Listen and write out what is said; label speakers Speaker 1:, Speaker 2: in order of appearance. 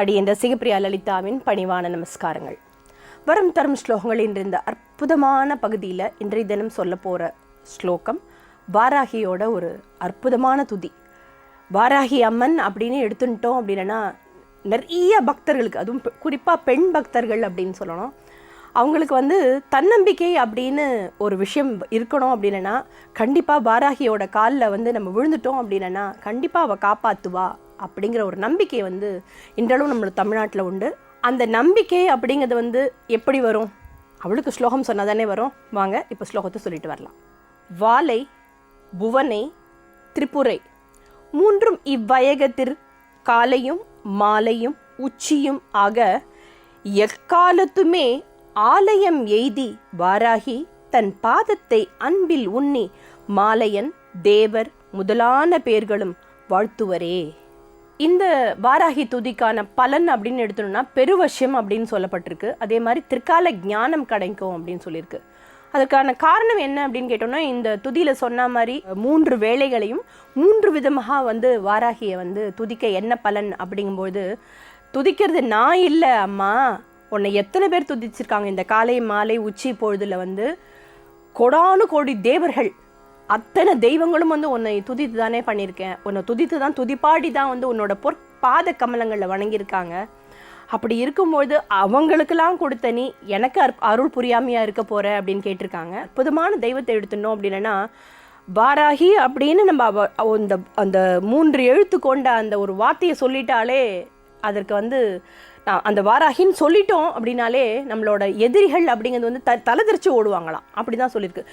Speaker 1: அடியேன் ரசிகப்பிரியா லலிதாவின் பணிவான நமஸ்காரங்கள். வரும் தரும் ஸ்லோகங்களின் இந்த அற்புதமான பகுதியில் இன்றைய தினம் சொல்ல போகிற ஸ்லோகம் வாராகியோட ஒரு அற்புதமான துதி. வாராகி அம்மன் அப்படின்னு எடுத்துட்டோம் அப்படின்னா நிறைய பக்தர்களுக்கு, அதுவும் குறிப்பாக பெண் பக்தர்கள் அப்படின்னு சொல்லணும், அவங்களுக்கு தன்னம்பிக்கை அப்படின்னு ஒரு விஷயம் இருக்கணும் அப்படின்னா கண்டிப்பாக வாராகியோட காலில் நம்ம விழுந்துட்டோம் அப்படின்னா கண்டிப்பாக அவள் காப்பாற்றுவா அப்படிங்கிற ஒரு நம்பிக்கை இன்றளவும் நம்மளோட தமிழ்நாட்டில் உண்டு. அந்த நம்பிக்கை அப்படிங்கிறது எப்படி வரும்? அவளுக்கு ஸ்லோகம் சொன்னால் தானே வரும். வாங்க இப்போ ஸ்லோகத்தை சொல்லிட்டு வரலாம். வாலை, புவனை, திரிபுரை மூன்றும் இவ்வயகத்திற் காலையும் மாலையும் உச்சியும் ஆக எக்காலத்துமே ஆலயம் எய்தி வாராகி தன் பாதத்தை அன்பில் உண்ணி மாலையன் தேவர் முதலான பேர்களும் வாழ்த்துவரே. இந்த வாராகி துதிக்கான பலன் அப்படின்னு எடுத்தோம்னா பெருவசியம் அப்படின்னு சொல்லப்பட்டிருக்கு. அதே மாதிரி திற்கால ஞானம் கிடைக்கும் அப்படின்னு சொல்லியிருக்கு. அதுக்கான காரணம் என்ன அப்படின்னு கேட்டோம்னா, இந்த துதியில் சொன்ன மாதிரி 3 வேளைகளையும் 3 விதமாக வாராகியை துதிக்க என்ன பலன் அப்படிங்கும்போது, துதிக்கிறது நான் இல்லை அம்மா, உன்னை எத்தனை பேர் துதிச்சிருக்காங்க இந்த காலை மாலை உச்சி பொழுதுல கொடானு கோடி தேவர்கள், அத்தனை தெய்வங்களும் உன்னை துதித்து தானே பண்ணியிருக்கேன். உன்னை துதித்து தான், துதிப்பாடி தான் உன்னோட பொற்பாத கமலங்களில் வணங்கியிருக்காங்க. அப்படி இருக்கும்போது அவங்களுக்கெல்லாம் கொடுத்த நீ எனக்கு அருள் புரியாமையாக இருக்க போகிற அப்படின்னு கேட்டிருக்காங்க. அற்புதமான தெய்வத்தை எடுத்துனோம் அப்படின்னா வாராகி அப்படின்னு நம்ம அந்த 3 எழுத்து கொண்ட அந்த ஒரு வார்த்தையை சொல்லிட்டாலே, அதற்கு நான் அந்த வாராகின்னு சொல்லிட்டோம் அப்படின்னாலே நம்மளோட எதிரிகள் அப்படிங்கிறது தலைதெறிச்சு ஓடுவாங்களாம். அப்படி தான் சொல்லியிருக்கு.